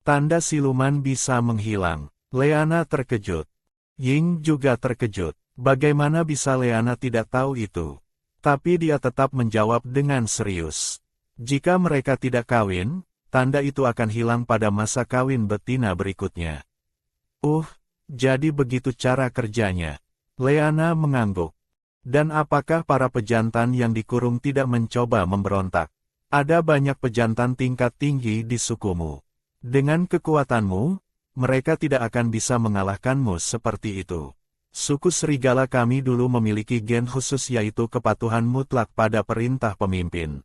Tanda siluman bisa menghilang. Leana terkejut. Ying juga terkejut. Bagaimana bisa Leana tidak tahu itu? Tapi dia tetap menjawab dengan serius. Jika mereka tidak kawin, tanda itu akan hilang pada masa kawin betina berikutnya. Jadi begitu cara kerjanya. Leana mengangguk. Dan apakah para pejantan yang dikurung tidak mencoba memberontak? Ada banyak pejantan tingkat tinggi di sukumu. Dengan kekuatanmu, mereka tidak akan bisa mengalahkanmu seperti itu. Suku serigala kami dulu memiliki gen khusus yaitu kepatuhan mutlak pada perintah pemimpin.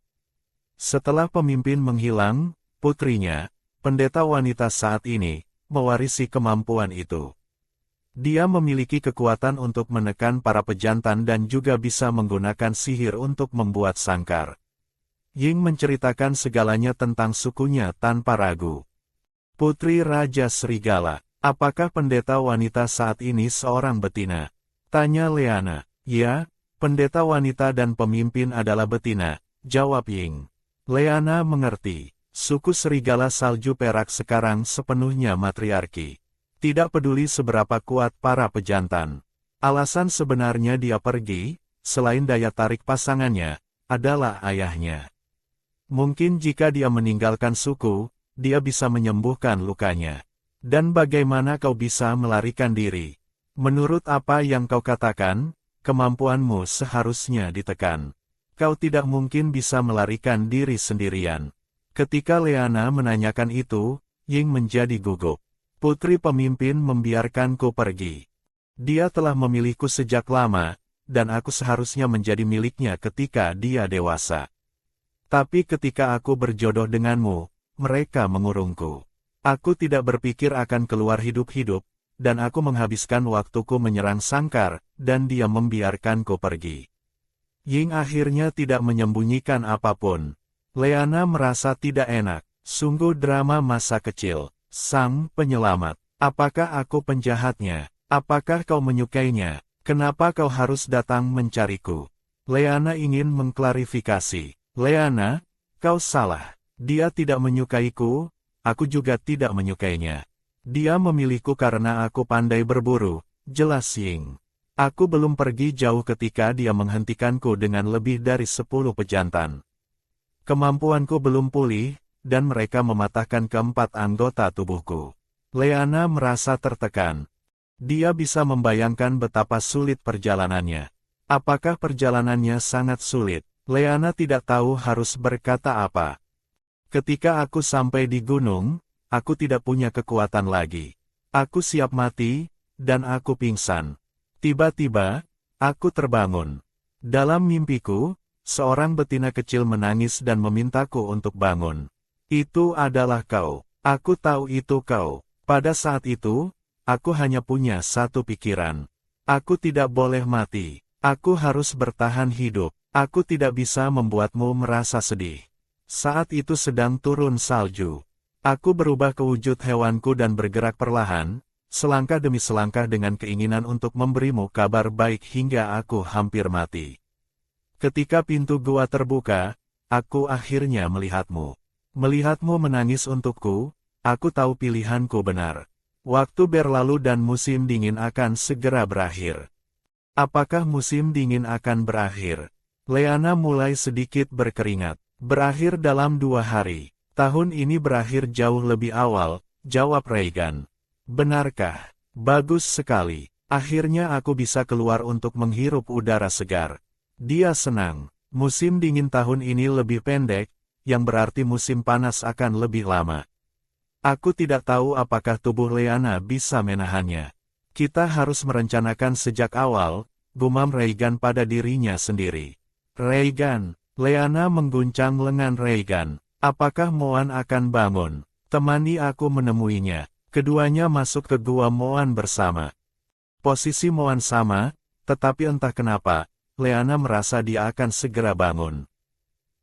Setelah pemimpin menghilang, putrinya, pendeta wanita saat ini, mewarisi kemampuan itu. Dia memiliki kekuatan untuk menekan para pejantan dan juga bisa menggunakan sihir untuk membuat sangkar. Ying menceritakan segalanya tentang sukunya tanpa ragu. Putri Raja Serigala, apakah pendeta wanita saat ini seorang betina? Tanya Leana. Ya, pendeta wanita dan pemimpin adalah betina, jawab Ying. Leana mengerti. Suku Serigala Salju Perak sekarang sepenuhnya matriarki. Tidak peduli seberapa kuat para pejantan. Alasan sebenarnya dia pergi, selain daya tarik pasangannya, adalah ayahnya. Mungkin jika dia meninggalkan suku, dia bisa menyembuhkan lukanya. Dan bagaimana kau bisa melarikan diri? Menurut apa yang kau katakan, kemampuanmu seharusnya ditekan. Kau tidak mungkin bisa melarikan diri sendirian. Ketika Leana menanyakan itu, Ying menjadi gugup. Putri pemimpin membiarkanku pergi. Dia telah memilihku sejak lama, dan aku seharusnya menjadi miliknya ketika dia dewasa. Tapi ketika aku berjodoh denganmu, mereka mengurungku. Aku tidak berpikir akan keluar hidup-hidup, dan aku menghabiskan waktuku menyerang sangkar, dan dia membiarkanku pergi. Ying akhirnya tidak menyembunyikan apapun. Leana merasa tidak enak. Sungguh drama masa kecil. Sang penyelamat. Apakah aku penjahatnya? Apakah kau menyukainya? Kenapa kau harus datang mencariku? Leana ingin mengklarifikasi. Leana, kau salah. Dia tidak menyukaiku, aku juga tidak menyukainya. Dia memilihku karena aku pandai berburu, jelas Ying. Aku belum pergi jauh ketika dia menghentikanku dengan lebih dari 10 pejantan. Kemampuanku belum pulih, dan mereka mematahkan keempat anggota tubuhku. Leana merasa tertekan. Dia bisa membayangkan betapa sulit perjalanannya. Apakah perjalanannya sangat sulit? Leana tidak tahu harus berkata apa. Ketika aku sampai di gunung, aku tidak punya kekuatan lagi. Aku siap mati, dan aku pingsan. Tiba-tiba, aku terbangun. Dalam mimpiku, seorang betina kecil menangis dan memintaku untuk bangun. Itu adalah kau. Aku tahu itu kau. Pada saat itu, aku hanya punya satu pikiran. Aku tidak boleh mati. Aku harus bertahan hidup. Aku tidak bisa membuatmu merasa sedih. Saat itu sedang turun salju. Aku berubah ke wujud hewanku dan bergerak perlahan, selangkah demi selangkah dengan keinginan untuk memberimu kabar baik hingga aku hampir mati. Ketika pintu gua terbuka, aku akhirnya melihatmu. Melihatmu menangis untukku, aku tahu pilihanku benar. Waktu berlalu dan musim dingin akan segera berakhir. Apakah musim dingin akan berakhir? Leana mulai sedikit berkeringat. Berakhir dalam 2 hari. Tahun ini berakhir jauh lebih awal, jawab Reagan. Benarkah? Bagus sekali. Akhirnya aku bisa keluar untuk menghirup udara segar. Dia senang. Musim dingin tahun ini lebih pendek, yang berarti musim panas akan lebih lama. Aku tidak tahu apakah tubuh Leana bisa menahannya. Kita harus merencanakan sejak awal, gumam Reagan pada dirinya sendiri. Reagan, Leana mengguncang lengan Reagan. Apakah Moan akan bangun? Temani aku menemuinya. Keduanya masuk ke gua Moan bersama. Posisi Moan sama, tetapi entah kenapa, Leana merasa dia akan segera bangun.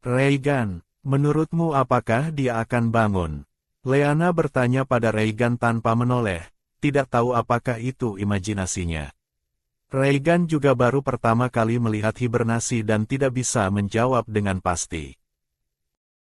Reagan, menurutmu apakah dia akan bangun? Leana bertanya pada Reagan tanpa menoleh, tidak tahu apakah itu imajinasinya. Reagan juga baru pertama kali melihat hibernasi dan tidak bisa menjawab dengan pasti.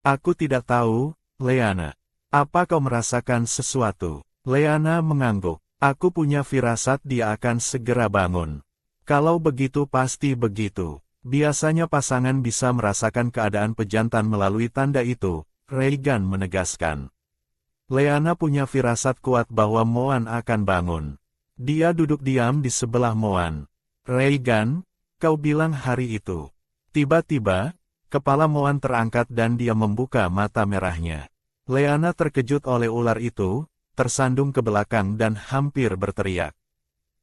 Aku tidak tahu, Leana. Apa kau merasakan sesuatu? Leana mengangguk. Aku punya firasat dia akan segera bangun. Kalau begitu pasti begitu. Biasanya pasangan bisa merasakan keadaan pejantan melalui tanda itu, Regan menegaskan. Leana punya firasat kuat bahwa Moan akan bangun. Dia duduk diam di sebelah Moan. Regan, kau bilang hari itu. Tiba-tiba, kepala Moan terangkat dan dia membuka mata merahnya. Leana terkejut oleh ular itu, tersandung ke belakang dan hampir berteriak.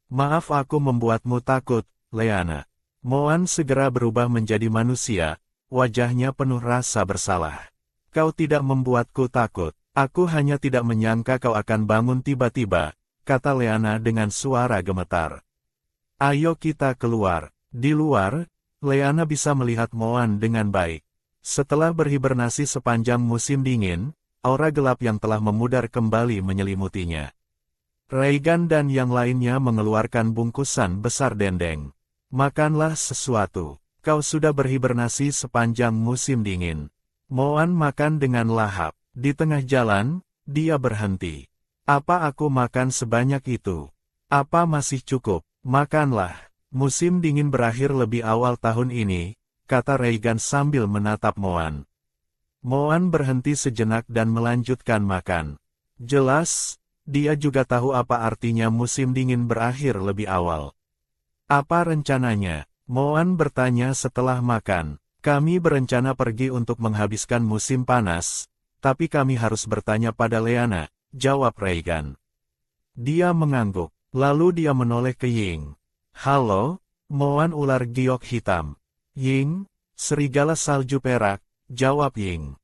Maaf aku membuatmu takut, Leana. Moan segera berubah menjadi manusia, wajahnya penuh rasa bersalah. Kau tidak membuatku takut, aku hanya tidak menyangka kau akan bangun tiba-tiba, kata Leana dengan suara gemetar. Ayo kita keluar. Di luar, Leana bisa melihat Moan dengan baik. Setelah berhibernasi sepanjang musim dingin, aura gelap yang telah memudar kembali menyelimutinya. Regan dan yang lainnya mengeluarkan bungkusan besar dendeng. Makanlah sesuatu. Kau sudah berhibernasi sepanjang musim dingin. Moan makan dengan lahap. Di tengah jalan, dia berhenti. Apa aku makan sebanyak itu? Apa masih cukup? Makanlah. Musim dingin berakhir lebih awal tahun ini, kata Regan sambil menatap Moan. Moan berhenti sejenak dan melanjutkan makan. Jelas, dia juga tahu apa artinya musim dingin berakhir lebih awal. Apa rencananya? Moan bertanya setelah makan. Kami berencana pergi untuk menghabiskan musim panas, tapi kami harus bertanya pada Leana, jawab Regan. Dia mengangguk, lalu dia menoleh ke Ying. Halo, Moan ular giok hitam. Ying, serigala salju perak, jawab Ying.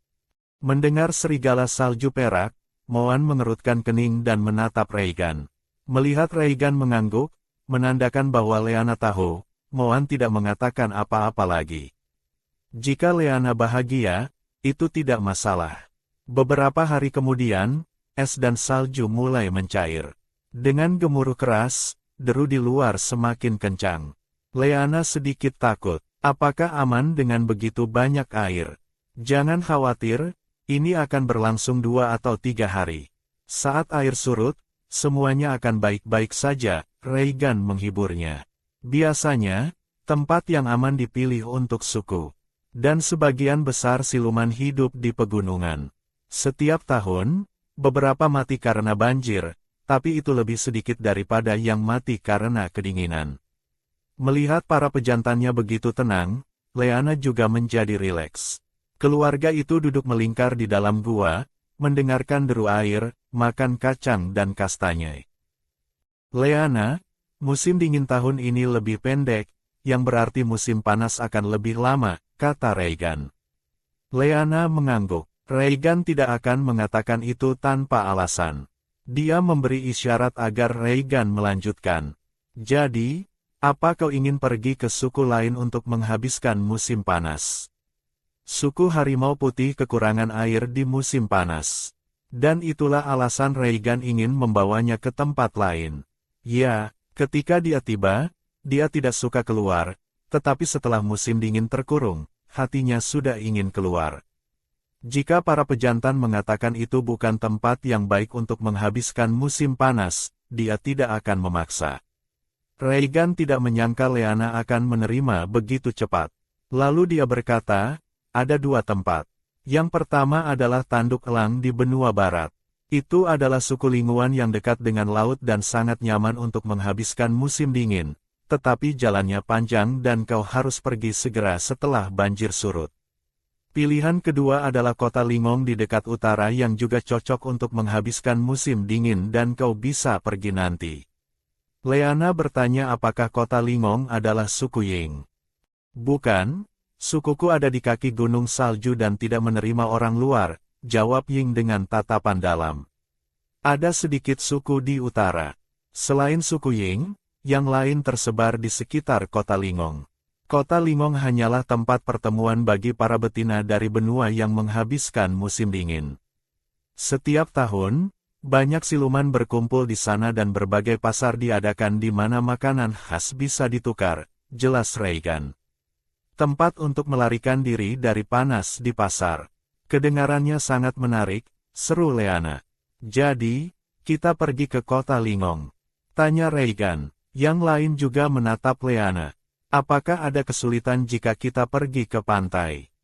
Mendengar serigala salju perak, Moan mengerutkan kening dan menatap Regan. Melihat Regan mengangguk, menandakan bahwa Leana tahu, Moan tidak mengatakan apa-apa lagi. Jika Leana bahagia, itu tidak masalah. Beberapa hari kemudian, es dan salju mulai mencair. Dengan gemuruh keras, deru di luar semakin kencang. Leana sedikit takut. Apakah aman dengan begitu banyak air? Jangan khawatir, ini akan berlangsung 2 atau 3 hari. Saat air surut, semuanya akan baik-baik saja, Regan menghiburnya. Biasanya, tempat yang aman dipilih untuk suku. Dan sebagian besar siluman hidup di pegunungan. Setiap tahun, beberapa mati karena banjir, tapi itu lebih sedikit daripada yang mati karena kedinginan. Melihat para pejantannya begitu tenang, Leana juga menjadi rileks. Keluarga itu duduk melingkar di dalam gua, mendengarkan deru air, makan kacang dan kastanye. Leana, musim dingin tahun ini lebih pendek, yang berarti musim panas akan lebih lama, kata Regan. Leana mengangguk. Regan tidak akan mengatakan itu tanpa alasan. Dia memberi isyarat agar Regan melanjutkan. Jadi, apa kau ingin pergi ke suku lain untuk menghabiskan musim panas? Suku harimau putih kekurangan air di musim panas. Dan itulah alasan Regan ingin membawanya ke tempat lain. Ya, ketika dia tiba, dia tidak suka keluar, tetapi setelah musim dingin terkurung, hatinya sudah ingin keluar. Jika para pejantan mengatakan itu bukan tempat yang baik untuk menghabiskan musim panas, dia tidak akan memaksa. Regan tidak menyangka Leana akan menerima begitu cepat. Lalu dia berkata, ada 2 tempat. Yang pertama adalah Tanduk Elang di benua barat. Itu adalah suku Linguan yang dekat dengan laut dan sangat nyaman untuk menghabiskan musim dingin, tetapi jalannya panjang dan kau harus pergi segera setelah banjir surut. Pilihan kedua adalah kota Lingong di dekat utara yang juga cocok untuk menghabiskan musim dingin dan kau bisa pergi nanti. Leana bertanya apakah kota Lingong adalah suku Ying. Bukan, sukuku ada di kaki gunung salju dan tidak menerima orang luar, jawab Ying dengan tatapan dalam. Ada sedikit suku di utara. Selain suku Ying, yang lain tersebar di sekitar kota Lingong. Kota Lingong hanyalah tempat pertemuan bagi para betina dari benua yang menghabiskan musim dingin. Setiap tahun, banyak siluman berkumpul di sana dan berbagai pasar diadakan di mana makanan khas bisa ditukar, jelas Regan. Tempat untuk melarikan diri dari panas di pasar. Kedengarannya sangat menarik, seru Leana. Jadi, kita pergi ke kota Lingong? Tanya Reigan. Yang lain juga menatap Leana. Apakah ada kesulitan jika kita pergi ke pantai?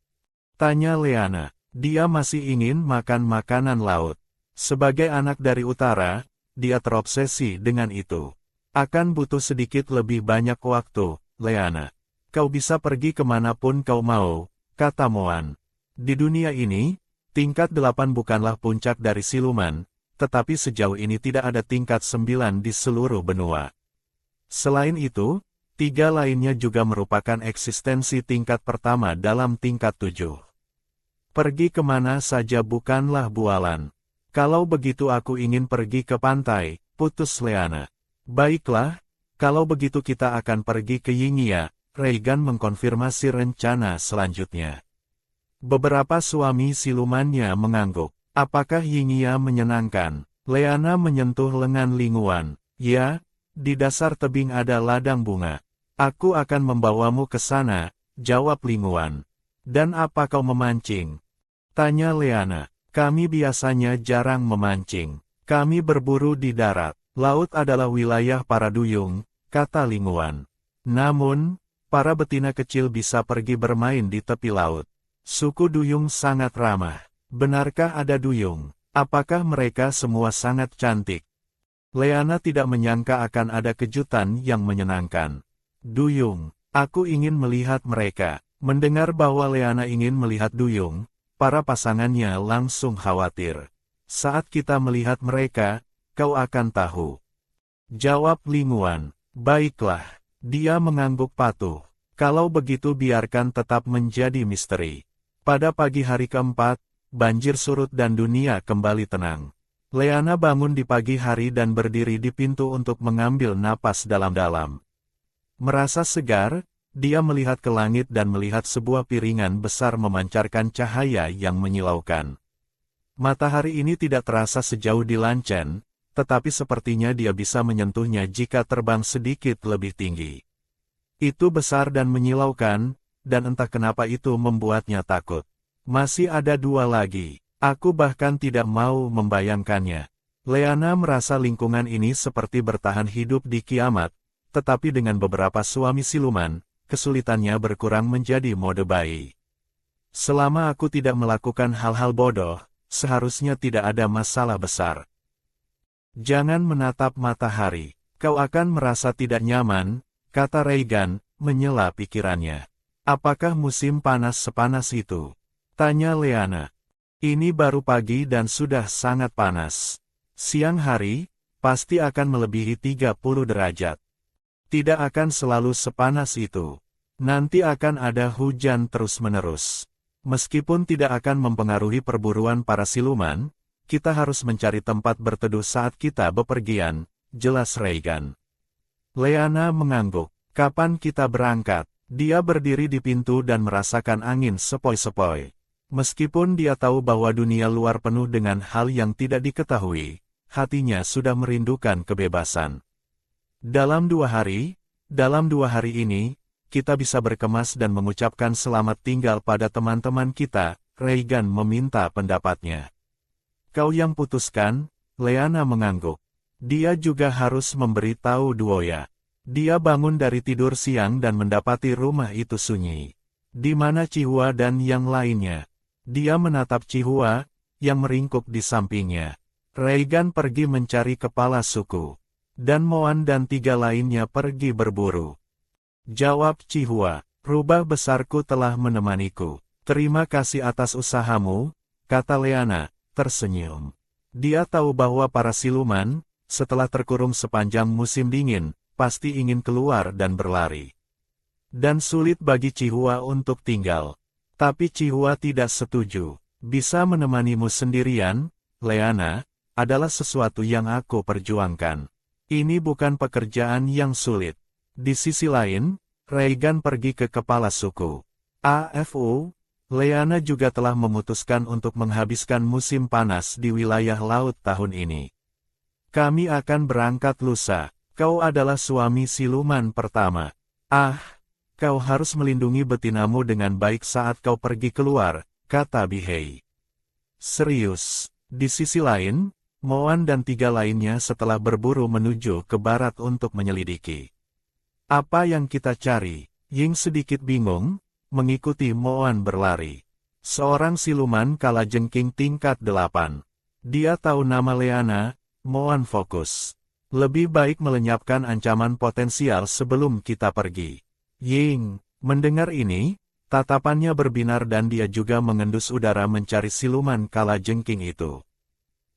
Tanya Leana. Dia masih ingin makan makanan laut. Sebagai anak dari utara, dia terobsesi dengan itu. Akan butuh sedikit lebih banyak waktu, Leana. Kau bisa pergi kemanapun kau mau, kata Moan. Di dunia ini, tingkat 8 bukanlah puncak dari siluman, tetapi sejauh ini tidak ada tingkat 9 di seluruh benua. Selain itu, 3 lainnya juga merupakan eksistensi tingkat pertama dalam tingkat 7. Pergi kemana saja bukanlah bualan. Kalau begitu aku ingin pergi ke pantai, putus Leana. Baiklah, kalau begitu kita akan pergi ke Yingia, Reigan mengkonfirmasi rencana selanjutnya. Beberapa suami silumannya mengangguk. Apakah Yingia menyenangkan? Leana menyentuh lengan Linguan. Ya, di dasar tebing ada ladang bunga. Aku akan membawamu ke sana, jawab Linguan. Dan apa kau memancing? Tanya Leana. Kami biasanya jarang memancing. Kami berburu di darat. Laut adalah wilayah para duyung, kata Linguan. Namun, para betina kecil bisa pergi bermain di tepi laut. Suku duyung sangat ramah. Benarkah ada duyung? Apakah mereka semua sangat cantik? Leana tidak menyangka akan ada kejutan yang menyenangkan. Duyung, aku ingin melihat mereka. Mendengar bahwa Leana ingin melihat duyung, para pasangannya langsung khawatir. Saat kita melihat mereka, kau akan tahu. Jawab Linguan. Baiklah, dia mengangguk patuh. Kalau begitu biarkan tetap menjadi misteri. Pada pagi hari keempat, banjir surut dan dunia kembali tenang. Leana bangun di pagi hari dan berdiri di pintu untuk mengambil napas dalam-dalam. Merasa segar, dia melihat ke langit dan melihat sebuah piringan besar memancarkan cahaya yang menyilaukan. Matahari ini tidak terasa sejauh di Lancen, tetapi sepertinya dia bisa menyentuhnya jika terbang sedikit lebih tinggi. Itu besar dan menyilaukan, dan entah kenapa itu membuatnya takut. Masih ada 2 lagi. Aku bahkan tidak mau membayangkannya. Leana merasa lingkungan ini seperti bertahan hidup di kiamat, tetapi dengan beberapa suami siluman, kesulitannya berkurang menjadi mode bayi. Selama aku tidak melakukan hal-hal bodoh, seharusnya tidak ada masalah besar. Jangan menatap matahari, kau akan merasa tidak nyaman, kata Reigan, menyela pikirannya. Apakah musim panas sepanas itu? Tanya Leana. Ini baru pagi dan sudah sangat panas. Siang hari, pasti akan melebihi 30 derajat. Tidak akan selalu sepanas itu. Nanti akan ada hujan terus-menerus. Meskipun tidak akan mempengaruhi perburuan para siluman, kita harus mencari tempat berteduh saat kita bepergian, jelas Reigan. Leana mengangguk. Kapan kita berangkat? Dia berdiri di pintu dan merasakan angin sepoi-sepoi. Meskipun dia tahu bahwa dunia luar penuh dengan hal yang tidak diketahui, hatinya sudah merindukan kebebasan. Dalam 2 hari ini, kita bisa berkemas dan mengucapkan selamat tinggal pada teman-teman kita, Reigan meminta pendapatnya. Kau yang putuskan, Leana mengangguk. Dia juga harus memberitahu Duoya. Dia bangun dari tidur siang dan mendapati rumah itu sunyi. Di mana Cihua dan yang lainnya? Dia menatap Cihua, yang meringkuk di sampingnya. Reigan pergi mencari kepala suku. Dan Moan dan 3 lainnya pergi berburu. Jawab Cihua, rubah besarku telah menemaniku. Terima kasih atas usahamu, kata Leana, tersenyum. Dia tahu bahwa para siluman, setelah terkurung sepanjang musim dingin, pasti ingin keluar dan berlari. Dan sulit bagi Cihua untuk tinggal. Tapi Cihua tidak setuju. Bisa menemanimu sendirian, Leana, adalah sesuatu yang aku perjuangkan. Ini bukan pekerjaan yang sulit. Di sisi lain, Reigan pergi ke kepala suku. AFU, Leana juga telah memutuskan untuk menghabiskan musim panas di wilayah laut tahun ini. Kami akan berangkat lusa. Kau adalah suami siluman pertama. Kau harus melindungi betinamu dengan baik saat kau pergi keluar, kata Bihei. Serius, Di sisi lain, Moan dan 3 lainnya setelah berburu menuju ke barat untuk menyelidiki. Apa yang kita cari? Ying sedikit bingung, mengikuti Moan berlari. Seorang siluman kalajengking tingkat 8. Dia tahu nama Leana. Moan fokus. Lebih baik melenyapkan ancaman potensial sebelum kita pergi. Ying, mendengar ini, tatapannya berbinar dan dia juga mengendus udara mencari siluman kalajengking itu.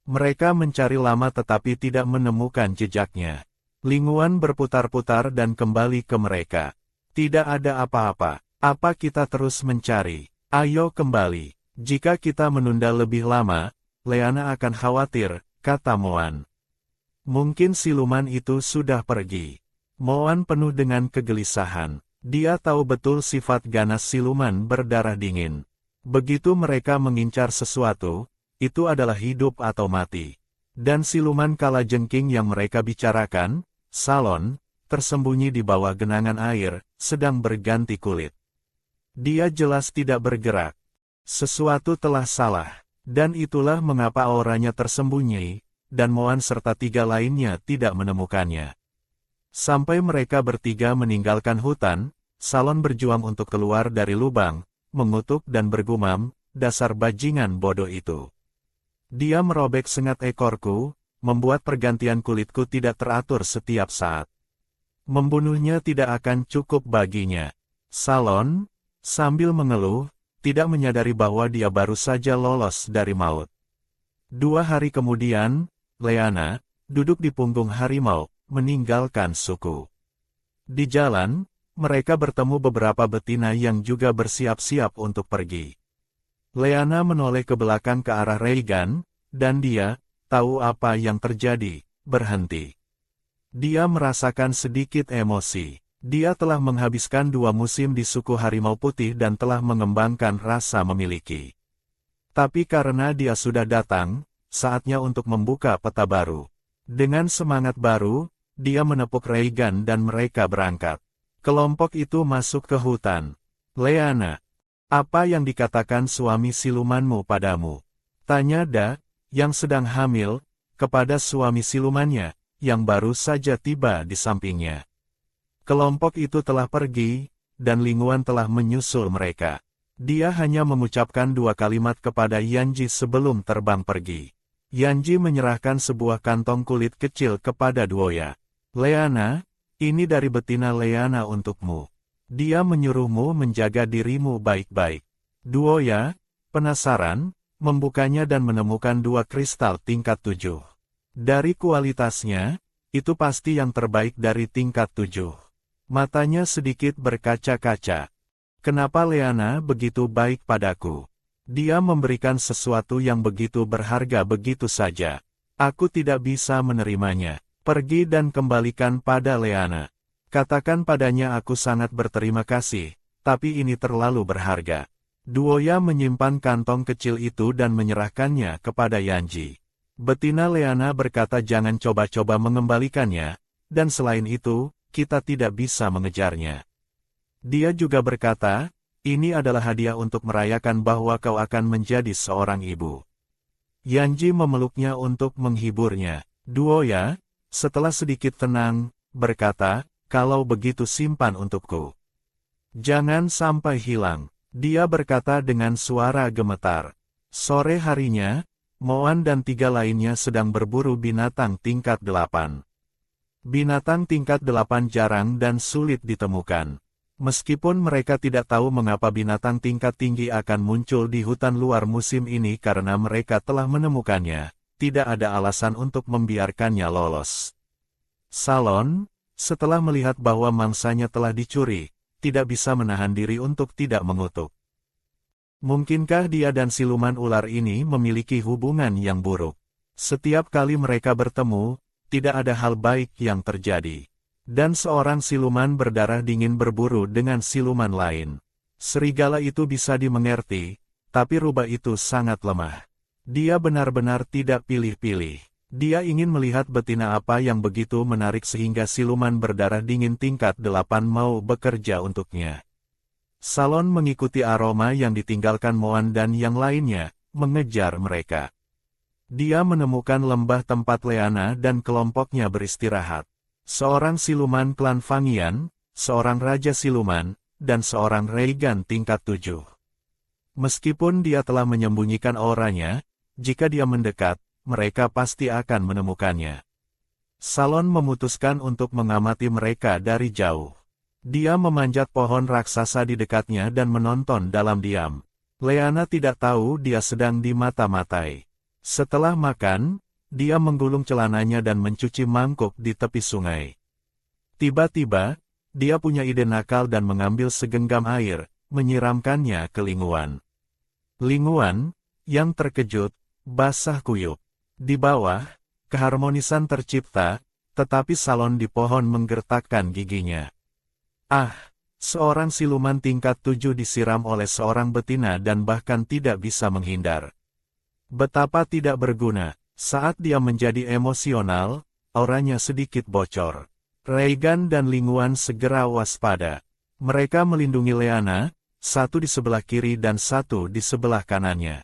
Mereka mencari lama tetapi tidak menemukan jejaknya. Linguan berputar-putar dan kembali ke mereka. Tidak ada apa-apa. Apa kita terus mencari? Ayo kembali. Jika kita menunda lebih lama, Leana akan khawatir, kata Moan. Mungkin siluman itu sudah pergi. Moan penuh dengan kegelisahan. Dia tahu betul sifat ganas siluman berdarah dingin. Begitu mereka mengincar sesuatu, itu adalah hidup atau mati. Dan siluman kalajengking yang mereka bicarakan, Salon, tersembunyi di bawah genangan air, sedang berganti kulit. Dia jelas tidak bergerak. Sesuatu telah salah. Dan itulah mengapa auranya tersembunyi, dan Moan serta 3 lainnya tidak menemukannya. Sampai mereka bertiga meninggalkan hutan, Salon berjuang untuk keluar dari lubang, mengutuk dan bergumam, dasar bajingan bodoh itu. Dia merobek sengat ekorku, membuat pergantian kulitku tidak teratur setiap saat. Membunuhnya tidak akan cukup baginya. Salon, sambil mengeluh, tidak menyadari bahwa dia baru saja lolos dari maut. 2 hari kemudian, Leana, duduk di punggung harimau, meninggalkan suku. Di jalan, mereka bertemu beberapa betina yang juga bersiap-siap untuk pergi. Leana menoleh ke belakang ke arah Reigan, dan dia, tahu apa yang terjadi, berhenti. Dia merasakan sedikit emosi. Dia telah menghabiskan 2 musim di suku harimau putih dan telah mengembangkan rasa memiliki. Tapi karena dia sudah datang, saatnya untuk membuka peta baru. Dengan semangat baru, dia menepuk Reigan dan mereka berangkat. Kelompok itu masuk ke hutan. Leana, apa yang dikatakan suami silumanmu padamu? Tanya Da, yang sedang hamil, kepada suami silumannya, yang baru saja tiba di sampingnya. Kelompok itu telah pergi, dan Linguan telah menyusul mereka. Dia hanya mengucapkan 2 kalimat kepada Yanji sebelum terbang pergi. Yanji menyerahkan sebuah kantong kulit kecil kepada Duoya. Leana, ini dari betina Leana untukmu. Dia menyuruhmu menjaga dirimu baik-baik. Duoya, penasaran, membukanya dan menemukan 2 kristal tingkat 7. Dari kualitasnya, itu pasti yang terbaik dari tingkat 7. Matanya sedikit berkaca-kaca. Kenapa Leana begitu baik padaku? Dia memberikan sesuatu yang begitu berharga begitu saja. Aku tidak bisa menerimanya. Pergi dan kembalikan pada Leana. Katakan padanya aku sangat berterima kasih, tapi ini terlalu berharga. Duoya menyimpan kantong kecil itu dan menyerahkannya kepada Yanji. Betina Leana berkata jangan coba-coba mengembalikannya, dan selain itu, kita tidak bisa mengejarnya. Dia juga berkata, ini adalah hadiah untuk merayakan bahwa kau akan menjadi seorang ibu. Yanji memeluknya untuk menghiburnya. Duoya, setelah sedikit tenang, berkata, kalau begitu simpan untukku. Jangan sampai hilang. Dia berkata dengan suara gemetar. Sore harinya, Moan dan 3 lainnya sedang berburu binatang tingkat 8. Binatang tingkat 8 jarang dan sulit ditemukan. Meskipun mereka tidak tahu mengapa binatang tingkat tinggi akan muncul di hutan luar musim ini karena mereka telah menemukannya, tidak ada alasan untuk membiarkannya lolos. Salon, setelah melihat bahwa mangsanya telah dicuri, tidak bisa menahan diri untuk tidak mengutuk. Mungkinkah dia dan siluman ular ini memiliki hubungan yang buruk? Setiap kali mereka bertemu, tidak ada hal baik yang terjadi. Dan seorang siluman berdarah dingin berburu dengan siluman lain. Serigala itu bisa dimengerti, tapi rubah itu sangat lemah. Dia benar-benar tidak pilih-pilih. Dia ingin melihat betina apa yang begitu menarik sehingga siluman berdarah dingin tingkat 8 mau bekerja untuknya. Salon mengikuti aroma yang ditinggalkan Moan dan yang lainnya, mengejar mereka. Dia menemukan lembah tempat Leana dan kelompoknya beristirahat. Seorang siluman klan Fangian, seorang raja siluman, dan seorang Reigan tingkat 7. Meskipun dia telah menyembunyikan auranya, jika dia mendekat, mereka pasti akan menemukannya. Salon memutuskan untuk mengamati mereka dari jauh. Dia memanjat pohon raksasa di dekatnya dan menonton dalam diam. Leana tidak tahu dia sedang dimata-matai. Setelah makan, dia menggulung celananya dan mencuci mangkuk di tepi sungai. Tiba-tiba, dia punya ide nakal dan mengambil segenggam air, menyiramkannya ke Linguan. Linguan, yang terkejut, basah kuyup. Di bawah, keharmonisan tercipta, tetapi Salon di pohon menggertakkan giginya. Ah, seorang siluman tingkat 7 disiram oleh seorang betina dan bahkan tidak bisa menghindar. Betapa tidak berguna, saat dia menjadi emosional, auranya sedikit bocor. Reigan dan Linguan segera waspada. Mereka melindungi Leana, satu di sebelah kiri dan satu di sebelah kanannya.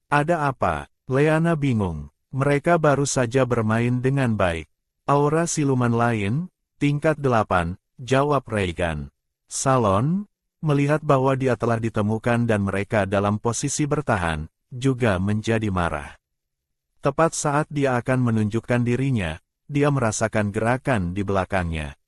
Ada apa? Leana bingung. Mereka baru saja bermain dengan baik. Aura siluman lain, tingkat 8, jawab Reigan. Salon, melihat bahwa dia telah ditemukan dan mereka dalam posisi bertahan, juga menjadi marah. Tepat saat dia akan menunjukkan dirinya, dia merasakan gerakan di belakangnya.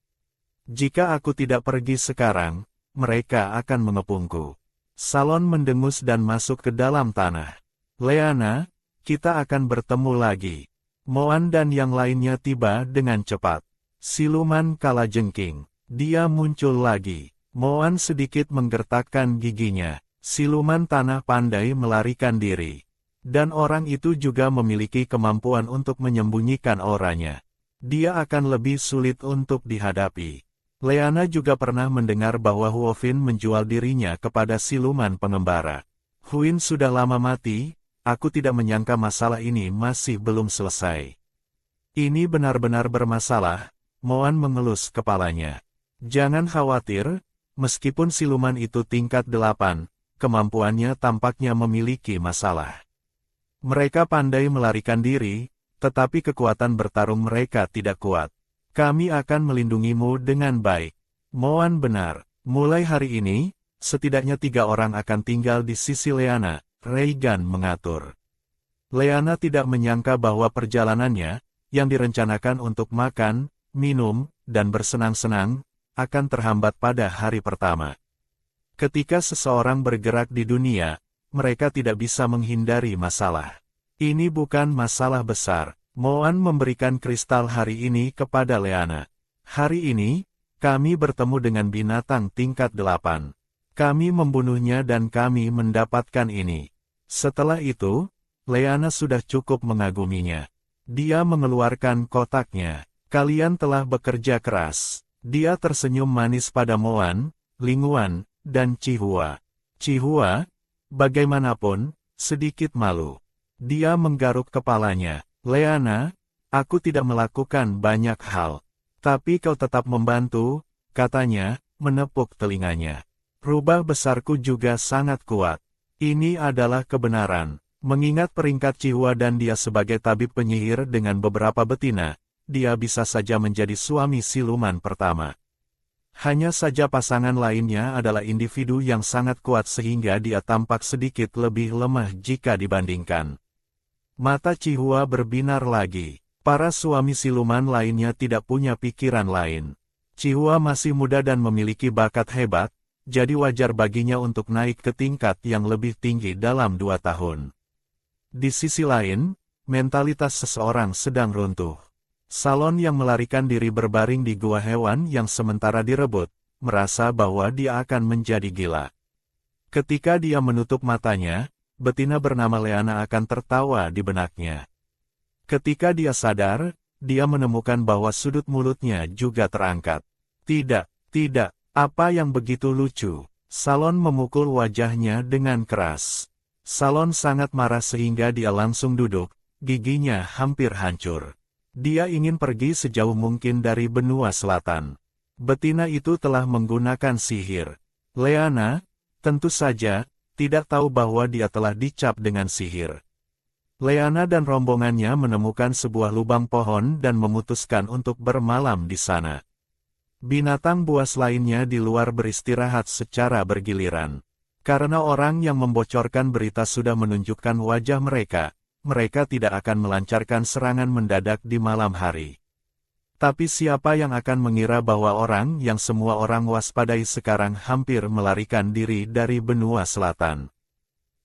Jika aku tidak pergi sekarang, mereka akan mengepungku. Salon mendengus dan masuk ke dalam tanah. Leana, kita akan bertemu lagi. Moan dan yang lainnya tiba dengan cepat. Siluman kalajengking. Dia muncul lagi. Moan sedikit menggertakkan giginya. Siluman tanah pandai melarikan diri. Dan orang itu juga memiliki kemampuan untuk menyembunyikan auranya. Dia akan lebih sulit untuk dihadapi. Leana juga pernah mendengar bahwa Huofin menjual dirinya kepada siluman pengembara. Huin sudah lama mati, aku tidak menyangka masalah ini masih belum selesai. Ini benar-benar bermasalah, Moan mengelus kepalanya. Jangan khawatir, meskipun siluman itu tingkat 8, kemampuannya tampaknya memiliki masalah. Mereka pandai melarikan diri, tetapi kekuatan bertarung mereka tidak kuat. Kami akan melindungimu dengan baik. Moan benar. Mulai hari ini, setidaknya 3 orang akan tinggal di sisi Leana, Reigan mengatur. Leana tidak menyangka bahwa perjalanannya, yang direncanakan untuk makan, minum, dan bersenang-senang, akan terhambat pada hari pertama. Ketika seseorang bergerak di dunia, mereka tidak bisa menghindari masalah. Ini bukan masalah besar. Moan memberikan kristal hari ini kepada Leana. Hari ini, kami bertemu dengan binatang tingkat 8. Kami membunuhnya dan kami mendapatkan ini. Setelah itu, Leana sudah cukup mengaguminya. Dia mengeluarkan kotaknya. Kalian telah bekerja keras. Dia tersenyum manis pada Moan, Linguan, dan Cihua. Cihua, bagaimanapun, sedikit malu. Dia menggaruk kepalanya. Leana, aku tidak melakukan banyak hal. Tapi kau tetap membantu, katanya, menepuk telinganya. Rubah besarku juga sangat kuat. Ini adalah kebenaran. Mengingat peringkat Cihua dan dia sebagai tabib penyihir dengan beberapa betina, dia bisa saja menjadi suami siluman pertama. Hanya saja pasangan lainnya adalah individu yang sangat kuat sehingga dia tampak sedikit lebih lemah jika dibandingkan. Mata Cihua berbinar lagi. Para suami siluman lainnya tidak punya pikiran lain. Cihua masih muda dan memiliki bakat hebat, jadi wajar baginya untuk naik ke tingkat yang lebih tinggi dalam 2 tahun. Di sisi lain, mentalitas seseorang sedang runtuh. Salon yang melarikan diri berbaring di gua hewan yang sementara direbut, merasa bahwa dia akan menjadi gila. Ketika dia menutup matanya, betina bernama Leana akan tertawa di benaknya. Ketika dia sadar, dia menemukan bahwa sudut mulutnya juga terangkat. Tidak, apa yang begitu lucu? Salon memukul wajahnya dengan keras. Salon sangat marah sehingga dia langsung duduk, giginya hampir hancur. Dia ingin pergi sejauh mungkin dari benua selatan. Betina itu telah menggunakan sihir. Leana, tentu saja, tidak tahu bahwa dia telah dicap dengan sihir. Leana dan rombongannya menemukan sebuah lubang pohon dan memutuskan untuk bermalam di sana. Binatang buas lainnya di luar beristirahat secara bergiliran. Karena orang yang membocorkan berita sudah menunjukkan wajah mereka tidak akan melancarkan serangan mendadak di malam hari. Tapi siapa yang akan mengira bahwa orang yang semua orang waspadai sekarang hampir melarikan diri dari benua selatan.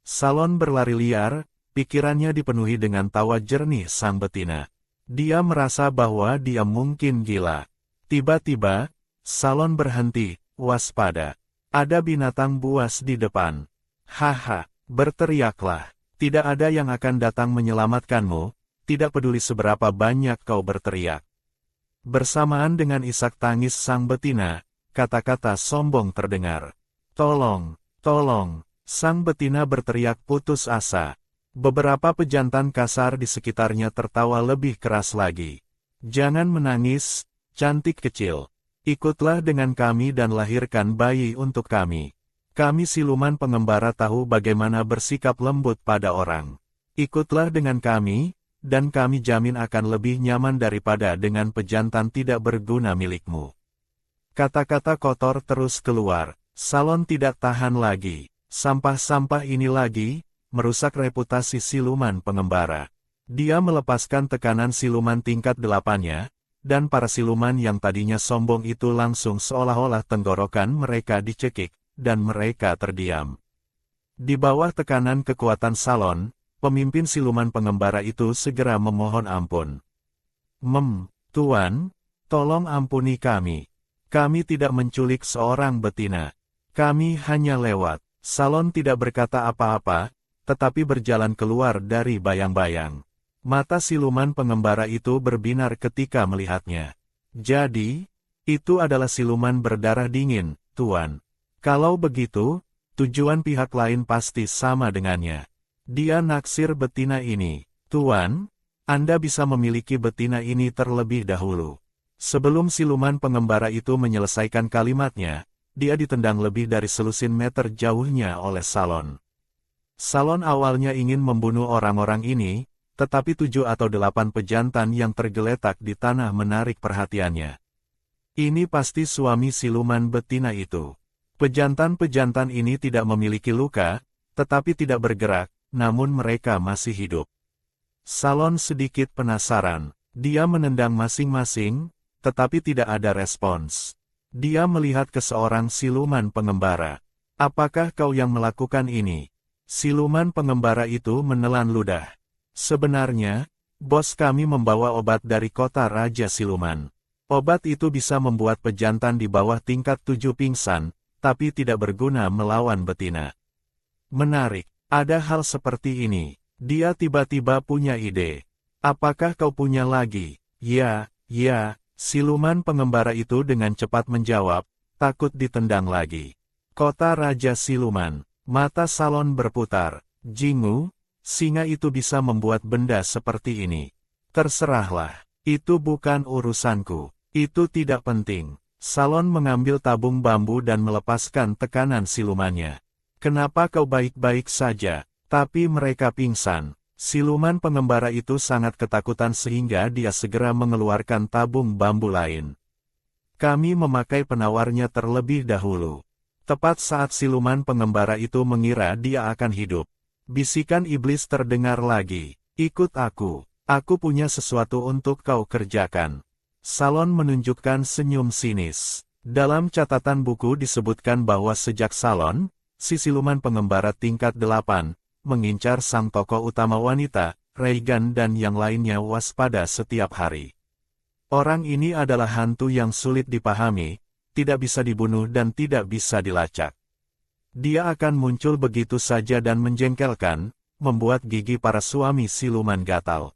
Salon berlari liar, pikirannya dipenuhi dengan tawa jernih sang betina. Dia merasa bahwa dia mungkin gila. Tiba-tiba, Salon berhenti, waspada. Ada binatang buas di depan. Haha, berteriaklah. Tidak ada yang akan datang menyelamatkanmu, tidak peduli seberapa banyak kau berteriak. Bersamaan dengan isak tangis sang betina, kata-kata sombong terdengar. Tolong, tolong, sang betina berteriak putus asa. Beberapa pejantan kasar di sekitarnya tertawa lebih keras lagi. Jangan menangis, cantik kecil. Ikutlah dengan kami dan lahirkan bayi untuk kami. Kami siluman pengembara tahu bagaimana bersikap lembut pada orang. Ikutlah dengan kami, dan kami jamin akan lebih nyaman daripada dengan pejantan tidak berguna milikmu. Kata-kata kotor terus keluar. Salon tidak tahan lagi. Sampah-sampah ini lagi, merusak reputasi siluman pengembara. Dia melepaskan tekanan siluman tingkat 8-nya, dan para siluman yang tadinya sombong itu langsung seolah-olah tenggorokan mereka dicekik, dan mereka terdiam. Di bawah tekanan kekuatan Salon, pemimpin siluman pengembara itu segera memohon ampun. Tuan, tolong ampuni kami. Kami tidak menculik seorang betina. Kami hanya lewat. Salon tidak berkata apa-apa, tetapi berjalan keluar dari bayang-bayang. Mata siluman pengembara itu berbinar ketika melihatnya. Jadi, itu adalah siluman berdarah dingin, Tuan. Kalau begitu, tujuan pihak lain pasti sama dengannya. Dia naksir betina ini. Tuan, Anda bisa memiliki betina ini terlebih dahulu. Sebelum siluman pengembara itu menyelesaikan kalimatnya, dia ditendang lebih dari selusin meter jauhnya oleh Salon. Salon awalnya ingin membunuh orang-orang ini, tetapi 7 atau 8 pejantan yang tergeletak di tanah menarik perhatiannya. Ini pasti suami siluman betina itu. Pejantan-pejantan ini tidak memiliki luka, tetapi tidak bergerak, namun mereka masih hidup. Salon sedikit penasaran. Dia menendang masing-masing, tetapi tidak ada respons. Dia melihat ke seorang siluman pengembara. Apakah kau yang melakukan ini? Siluman pengembara itu menelan ludah. Sebenarnya, bos kami membawa obat dari kota Raja Siluman. Obat itu bisa membuat pejantan di bawah tingkat 7 pingsan, tapi tidak berguna melawan betina. Menarik, ada hal seperti ini. Dia tiba-tiba punya ide. Apakah kau punya lagi? Ya, siluman pengembara itu dengan cepat menjawab, takut ditendang lagi. Kota Raja Siluman, mata Salon berputar. Jingu, singa itu bisa membuat benda seperti ini. Terserahlah, itu bukan urusanku. Itu tidak penting. Salon mengambil tabung bambu dan melepaskan tekanan silumannya. Kenapa kau baik-baik saja, tapi mereka pingsan? Siluman pengembara itu sangat ketakutan sehingga dia segera mengeluarkan tabung bambu lain. Kami memakai penawarnya terlebih dahulu. Tepat saat siluman pengembara itu mengira dia akan hidup. Bisikan iblis terdengar lagi. Ikut aku punya sesuatu untuk kau kerjakan. Salon menunjukkan senyum sinis. Dalam catatan buku disebutkan bahwa sejak Salon, si siluman pengembara tingkat 8, mengincar sang tokoh utama wanita, Regan dan yang lainnya waspada setiap hari. Orang ini adalah hantu yang sulit dipahami, tidak bisa dibunuh dan tidak bisa dilacak. Dia akan muncul begitu saja dan menjengkelkan, membuat gigi para suami siluman gatal.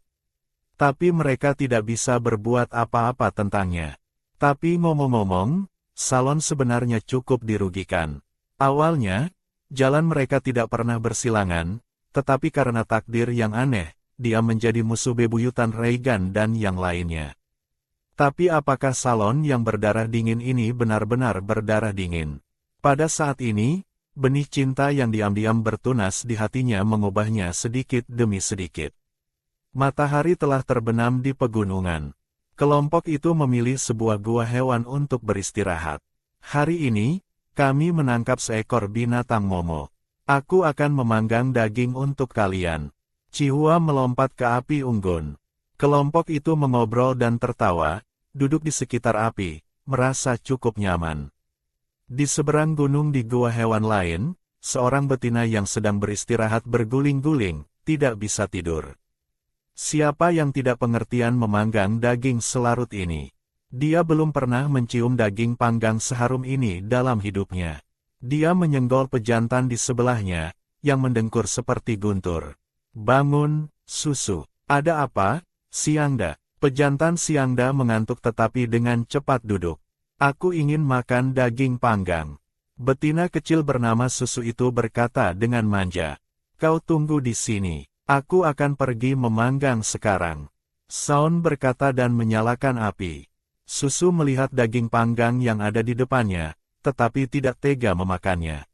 Tapi mereka tidak bisa berbuat apa-apa tentangnya. Tapi ngomong-ngomong, Salon sebenarnya cukup dirugikan. Awalnya, jalan mereka tidak pernah bersilangan, tetapi karena takdir yang aneh, dia menjadi musuh bebuyutan Regan dan yang lainnya. Tapi apakah Salon yang berdarah dingin ini benar-benar berdarah dingin? Pada saat ini, benih cinta yang diam-diam bertunas di hatinya mengubahnya sedikit demi sedikit. Matahari telah terbenam di pegunungan. Kelompok itu memilih sebuah gua hewan untuk beristirahat. Hari ini, kami menangkap seekor binatang momo. Aku akan memanggang daging untuk kalian. Chihua melompat ke api unggun. Kelompok itu mengobrol dan tertawa, duduk di sekitar api, merasa cukup nyaman. Di seberang gunung di gua hewan lain, seorang betina yang sedang beristirahat berguling-guling, tidak bisa tidur. Siapa yang tidak pengertian memanggang daging selarut ini? Dia belum pernah mencium daging panggang seharum ini dalam hidupnya. Dia menyenggol pejantan di sebelahnya, yang mendengkur seperti guntur. Bangun, susu. Ada apa, Xiangda? Pejantan Xiangda mengantuk tetapi dengan cepat duduk. Aku ingin makan daging panggang. Betina kecil bernama Susu itu berkata dengan manja. Kau tunggu di sini. Aku akan pergi memanggang sekarang. Saun berkata dan menyalakan api. Susu melihat daging panggang yang ada di depannya, tetapi tidak tega memakannya.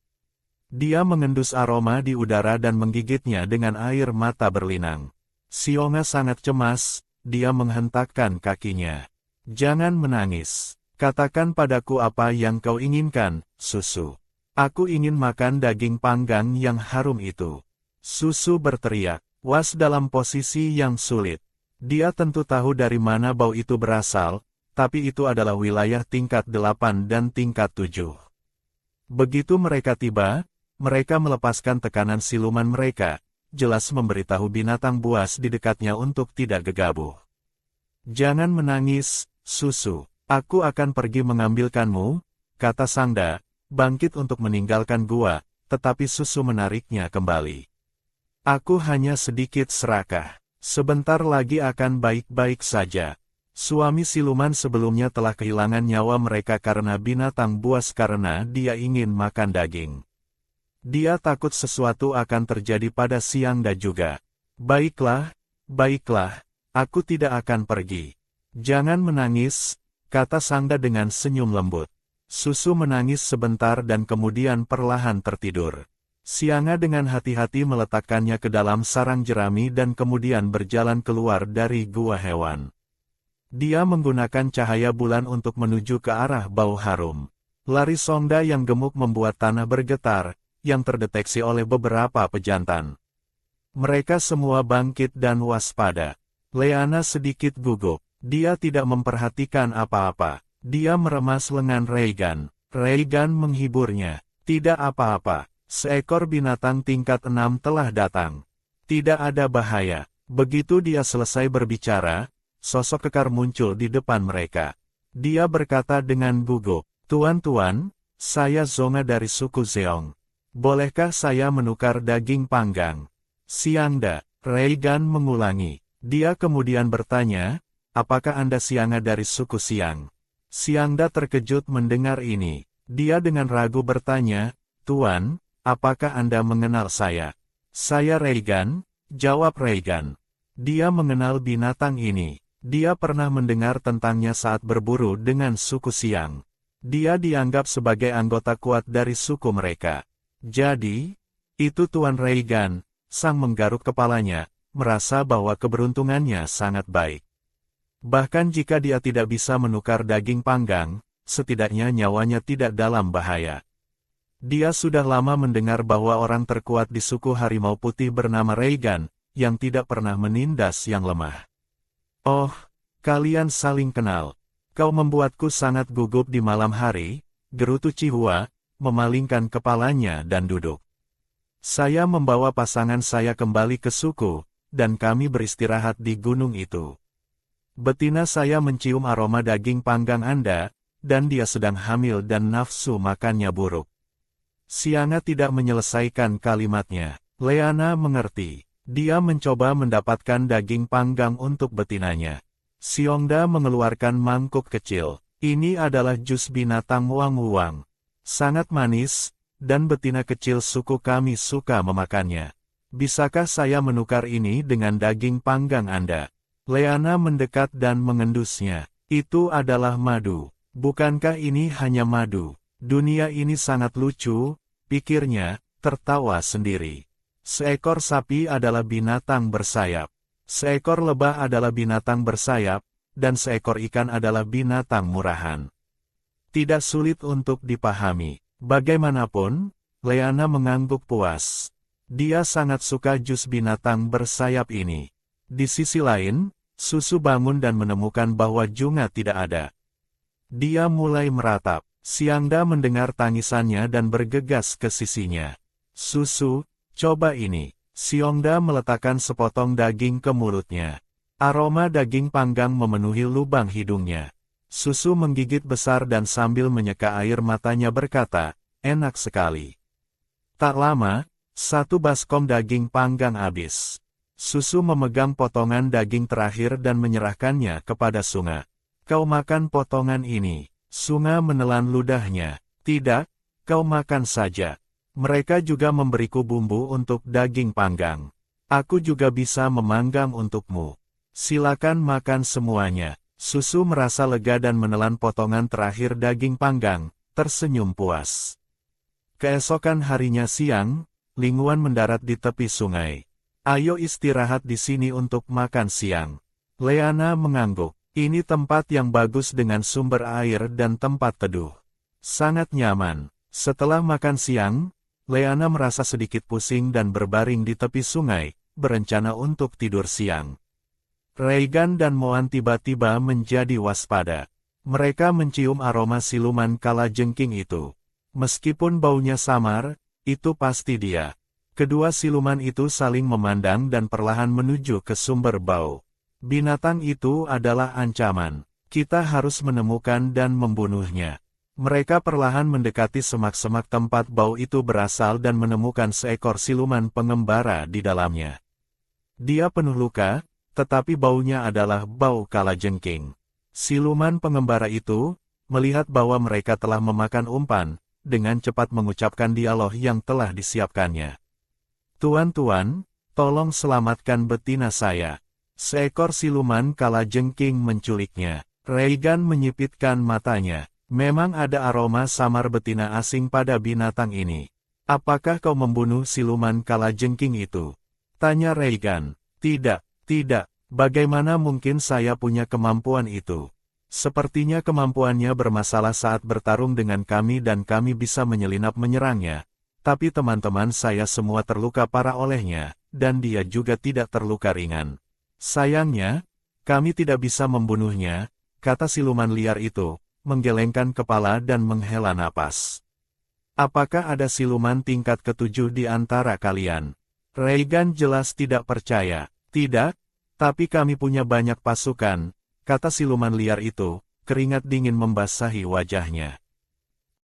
Dia mengendus aroma di udara dan menggigitnya dengan air mata berlinang. Xiong'a sangat cemas, dia menghentakkan kakinya. Jangan menangis. Katakan padaku apa yang kau inginkan, Susu. Aku ingin makan daging panggang yang harum itu. Susu berteriak, was dalam posisi yang sulit. Dia tentu tahu dari mana bau itu berasal, tapi itu adalah wilayah tingkat 8 dan tingkat 7. Begitu mereka tiba, mereka melepaskan tekanan siluman mereka, jelas memberitahu binatang buas di dekatnya untuk tidak gegabah. Jangan menangis, Susu. Aku akan pergi mengambilkanmu, kata Sangda, bangkit untuk meninggalkan gua, tetapi Susu menariknya kembali. Aku hanya sedikit serakah. Sebentar lagi akan baik-baik saja. Suami siluman sebelumnya telah kehilangan nyawa mereka karena binatang buas karena dia ingin makan daging. Dia takut sesuatu akan terjadi pada Xiangda juga. Baiklah, baiklah, aku tidak akan pergi. Jangan menangis, kata Sangda dengan senyum lembut. Susu menangis sebentar dan kemudian perlahan tertidur. Xiang'a dengan hati-hati meletakkannya ke dalam sarang jerami dan kemudian berjalan keluar dari gua hewan. Dia menggunakan cahaya bulan untuk menuju ke arah bau harum. Lari Songda yang gemuk membuat tanah bergetar, yang terdeteksi oleh beberapa pejantan. Mereka semua bangkit dan waspada. Leana sedikit gugup. Dia tidak memperhatikan apa-apa. Dia meremas lengan Reigan. Reigan menghiburnya. Tidak apa-apa. Seekor binatang tingkat 6 telah datang. Tidak ada bahaya. Begitu dia selesai berbicara, sosok kekar muncul di depan mereka. Dia berkata dengan gugup, Tuan-tuan, saya Zonga dari suku Zeong. Bolehkah saya menukar daging panggang? Xiangda, Reigan mengulangi. Dia kemudian bertanya, apakah Anda Xiang'a dari suku Xiang? Xiangda terkejut mendengar ini. Dia dengan ragu bertanya, Tuan, apakah Anda mengenal saya? Saya Reigan, jawab Reigan. Dia mengenal binatang ini. Dia pernah mendengar tentangnya saat berburu dengan suku Xiang. Dia dianggap sebagai anggota kuat dari suku mereka. Jadi, itu Tuan Reigan, sang menggaruk kepalanya, merasa bahwa keberuntungannya sangat baik. Bahkan jika dia tidak bisa menukar daging panggang, setidaknya nyawanya tidak dalam bahaya. Dia sudah lama mendengar bahwa orang terkuat di suku harimau putih bernama Reigan, yang tidak pernah menindas yang lemah. Oh, kalian saling kenal. Kau membuatku sangat gugup di malam hari, gerutu Chihua, memalingkan kepalanya dan duduk. Saya membawa pasangan saya kembali ke suku, dan kami beristirahat di gunung itu. Betina saya mencium aroma daging panggang Anda, dan dia sedang hamil dan nafsu makannya buruk. Xiang'a tidak menyelesaikan kalimatnya. Leana mengerti. Dia mencoba mendapatkan daging panggang untuk betinanya. Xiongda mengeluarkan mangkuk kecil. Ini adalah jus binatang wang-wang. Sangat manis, dan betina kecil suku kami suka memakannya. Bisakah saya menukar ini dengan daging panggang Anda? Leana mendekat dan mengendusnya. Itu adalah madu. Bukankah ini hanya madu? Dunia ini sangat lucu, pikirnya, tertawa sendiri. Seekor sapi adalah binatang bersayap. Seekor lebah adalah binatang bersayap, dan seekor ikan adalah binatang murahan. Tidak sulit untuk dipahami. Bagaimanapun, Leana mengangguk puas. Dia sangat suka jus binatang bersayap ini. Di sisi lain, Susu bangun dan menemukan bahwa Junga tidak ada. Dia mulai meratap. Xiangda mendengar tangisannya dan bergegas ke sisinya. Susu, coba ini. Xiangda meletakkan sepotong daging ke mulutnya. Aroma daging panggang memenuhi lubang hidungnya. Susu menggigit besar dan sambil menyeka air matanya berkata, enak sekali. Tak lama, satu baskom daging panggang habis. Susu memegang potongan daging terakhir dan menyerahkannya kepada Sunga. Kau makan potongan ini. Sunga menelan ludahnya. Tidak, kau makan saja. Mereka juga memberiku bumbu untuk daging panggang. Aku juga bisa memanggang untukmu. Silakan makan semuanya. Susu merasa lega dan menelan potongan terakhir daging panggang, tersenyum puas. Keesokan harinya siang, Ling Wan mendarat di tepi sungai. Ayo istirahat di sini untuk makan siang. Leana mengangguk. Ini tempat yang bagus dengan sumber air dan tempat teduh. Sangat nyaman. Setelah makan siang, Leana merasa sedikit pusing dan berbaring di tepi sungai, berencana untuk tidur siang. Reigan dan Moan tiba-tiba menjadi waspada. Mereka mencium aroma siluman kalajengking itu. Meskipun baunya samar, itu pasti dia. Kedua siluman itu saling memandang dan perlahan menuju ke sumber bau. Binatang itu adalah ancaman. Kita harus menemukan dan membunuhnya. Mereka perlahan mendekati semak-semak tempat bau itu berasal dan menemukan seekor siluman pengembara di dalamnya. Dia penuh luka, tetapi baunya adalah bau kalajengking. Siluman pengembara itu, melihat bahwa mereka telah memakan umpan, dengan cepat mengucapkan dialog yang telah disiapkannya. Tuan-tuan, tolong selamatkan betina saya. Seekor siluman kalajengking menculiknya. Reigan menyipitkan matanya. Memang ada aroma samar betina asing pada binatang ini. Apakah kau membunuh siluman kalajengking itu? Tanya Reigan. Tidak, tidak. Bagaimana mungkin saya punya kemampuan itu? Sepertinya kemampuannya bermasalah saat bertarung dengan kami dan kami bisa menyelinap menyerangnya. Tapi teman-teman saya semua terluka parah olehnya, dan dia juga tidak terluka ringan. Sayangnya, kami tidak bisa membunuhnya, kata siluman liar itu, menggelengkan kepala dan menghela napas. Apakah ada siluman tingkat ketujuh di antara kalian? Reigan jelas tidak percaya. Tidak, tapi kami punya banyak pasukan, kata siluman liar itu, keringat dingin membasahi wajahnya.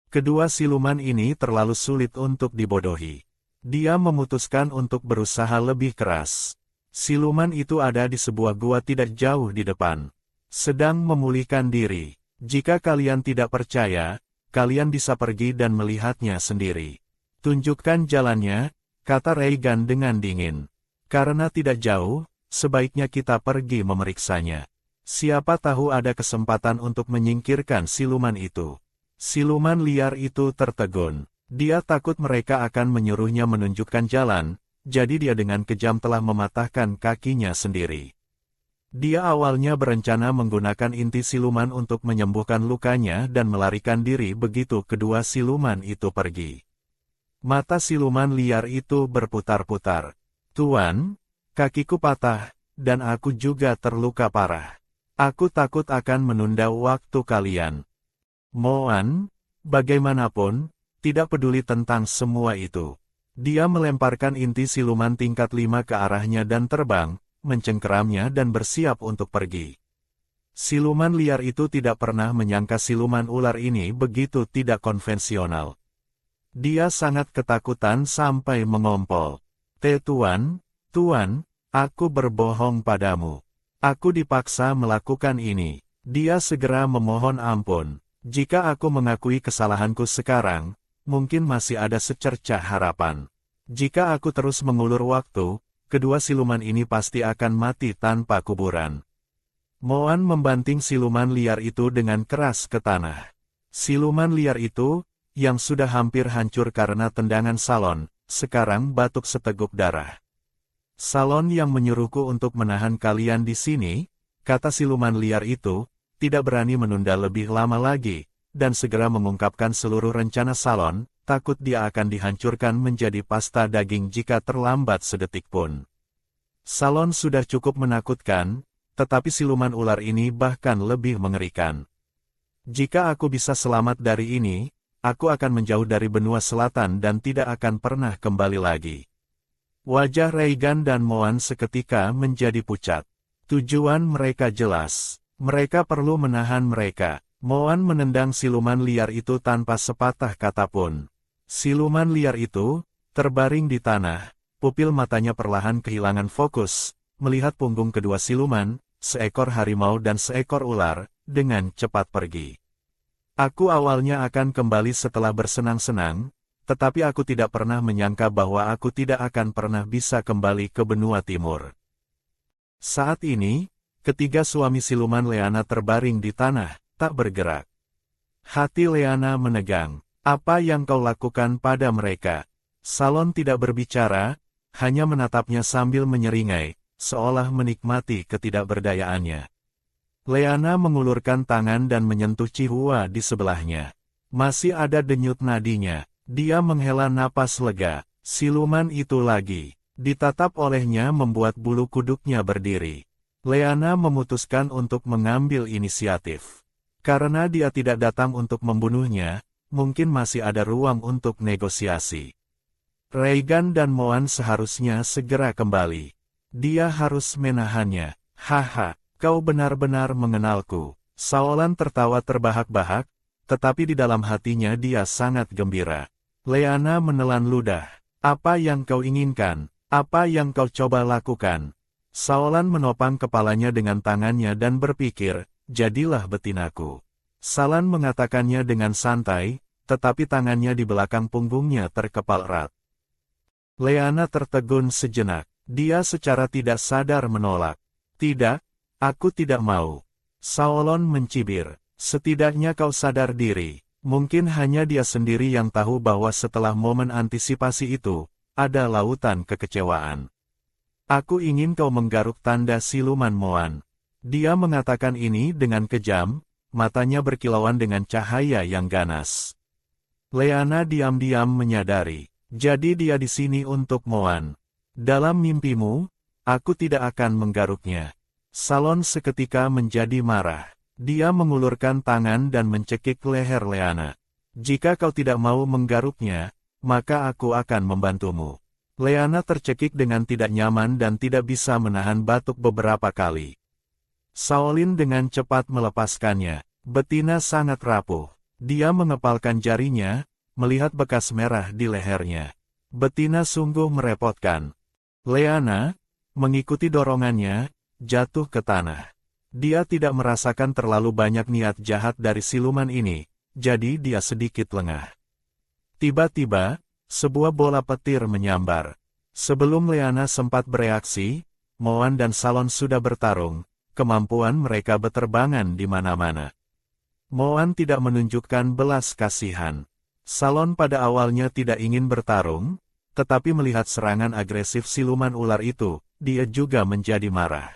Kedua siluman ini terlalu sulit untuk dibodohi. Dia memutuskan untuk berusaha lebih keras. Siluman itu ada di sebuah gua tidak jauh di depan. Sedang memulihkan diri. Jika kalian tidak percaya, kalian bisa pergi dan melihatnya sendiri. Tunjukkan jalannya, kata Reigan dengan dingin. Karena tidak jauh, sebaiknya kita pergi memeriksanya. Siapa tahu ada kesempatan untuk menyingkirkan siluman itu. Siluman liar itu tertegun. Dia takut mereka akan menyuruhnya menunjukkan jalan, jadi dia dengan kejam telah mematahkan kakinya sendiri. Dia awalnya berencana menggunakan inti siluman untuk menyembuhkan lukanya dan melarikan diri begitu kedua siluman itu pergi. Mata siluman liar itu berputar-putar. Tuan, kakiku patah, dan aku juga terluka parah. Aku takut akan menunda waktu kalian. Moan, bagaimanapun, tidak peduli tentang semua itu. Dia melemparkan inti siluman tingkat 5 ke arahnya dan terbang, mencengkeramnya dan bersiap untuk pergi. Siluman liar itu tidak pernah menyangka siluman ular ini begitu tidak konvensional. Dia sangat ketakutan sampai mengompol. Tuan, aku berbohong padamu. Aku dipaksa melakukan ini. Dia segera memohon ampun. Jika aku mengakui kesalahanku sekarang, mungkin masih ada secercah harapan. Jika aku terus mengulur waktu, kedua siluman ini pasti akan mati tanpa kuburan. Moan membanting siluman liar itu dengan keras ke tanah. Siluman liar itu, yang sudah hampir hancur karena tendangan salon, sekarang batuk seteguk darah. Salon yang menyuruhku untuk menahan kalian di sini, kata siluman liar itu, tidak berani menunda lebih lama lagi, dan segera mengungkapkan seluruh rencana Salon, takut dia akan dihancurkan menjadi pasta daging jika terlambat sedetik pun. Salon sudah cukup menakutkan, tetapi siluman ular ini bahkan lebih mengerikan. Jika aku bisa selamat dari ini, aku akan menjauh dari benua selatan dan tidak akan pernah kembali lagi. Wajah Reigan dan Moan seketika menjadi pucat. Tujuan mereka jelas. Mereka perlu menahan mereka. Moan menendang siluman liar itu tanpa sepatah kata pun. Siluman liar itu terbaring di tanah. Pupil matanya perlahan kehilangan fokus, melihat punggung kedua siluman, seekor harimau dan seekor ular, dengan cepat pergi. Aku awalnya akan kembali setelah bersenang-senang, tetapi aku tidak pernah menyangka bahwa aku tidak akan pernah bisa kembali ke benua timur. Saat ini, ketiga suami siluman Leana terbaring di tanah, tak bergerak. Hati Leana menegang. Apa yang kau lakukan pada mereka? Salon tidak berbicara, hanya menatapnya sambil menyeringai, seolah menikmati ketidakberdayaannya. Leana mengulurkan tangan dan menyentuh Chihua di sebelahnya. Masih ada denyut nadinya. Dia menghela napas lega. Siluman itu lagi. Ditatap olehnya membuat bulu kuduknya berdiri. Leana memutuskan untuk mengambil inisiatif. Karena dia tidak datang untuk membunuhnya, mungkin masih ada ruang untuk negosiasi. Reigan dan Moan seharusnya segera kembali. Dia harus menahannya. Haha. Kau benar-benar mengenalku. Saolan tertawa terbahak-bahak, tetapi di dalam hatinya dia sangat gembira. Leana menelan ludah. Apa yang kau inginkan? Apa yang kau coba lakukan? Saolan menopang kepalanya dengan tangannya dan berpikir, jadilah betinaku. Salan mengatakannya dengan santai, tetapi tangannya di belakang punggungnya terkepal erat. Leana tertegun sejenak. Dia secara tidak sadar menolak. Tidak. Aku tidak mau. Saolon mencibir. Setidaknya kau sadar diri. Mungkin hanya dia sendiri yang tahu bahwa setelah momen antisipasi itu, ada lautan kekecewaan. Aku ingin kau menggaruk tanda siluman Moan. Dia mengatakan ini dengan kejam, matanya berkilauan dengan cahaya yang ganas. Leana diam-diam menyadari. Jadi dia di sini untuk Moan. Dalam mimpimu, aku tidak akan menggaruknya. Salon seketika menjadi marah. Dia mengulurkan tangan dan mencekik leher Leana. Jika kau tidak mau menggaruknya, maka aku akan membantumu. Leana tercekik dengan tidak nyaman dan tidak bisa menahan batuk beberapa kali. Saolin dengan cepat melepaskannya. Betina sangat rapuh. Dia mengepalkan jarinya, melihat bekas merah di lehernya. Betina sungguh merepotkan. Leana, mengikuti dorongannya, jatuh ke tanah. Dia tidak merasakan terlalu banyak niat jahat dari siluman ini, jadi dia sedikit lengah. Tiba-tiba, sebuah bola petir menyambar. Sebelum Leana sempat bereaksi, Moan dan Salon sudah bertarung, kemampuan mereka beterbangan di mana-mana. Moan tidak menunjukkan belas kasihan. Salon pada awalnya tidak ingin bertarung, tetapi melihat serangan agresif siluman ular itu, dia juga menjadi marah.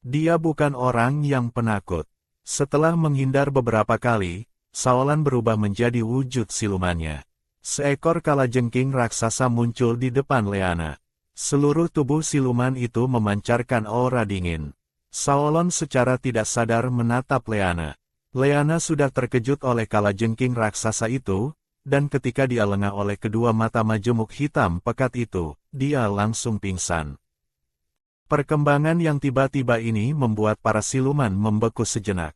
Dia bukan orang yang penakut. Setelah menghindar beberapa kali, Saolan berubah menjadi wujud silumannya. Seekor kalajengking raksasa muncul di depan Leana. Seluruh tubuh siluman itu memancarkan aura dingin. Saolon secara tidak sadar menatap Leana. Leana sudah terkejut oleh kalajengking raksasa itu, dan ketika dia lengah oleh kedua mata majemuk hitam pekat itu, dia langsung pingsan. Perkembangan yang tiba-tiba ini membuat para siluman membeku sejenak.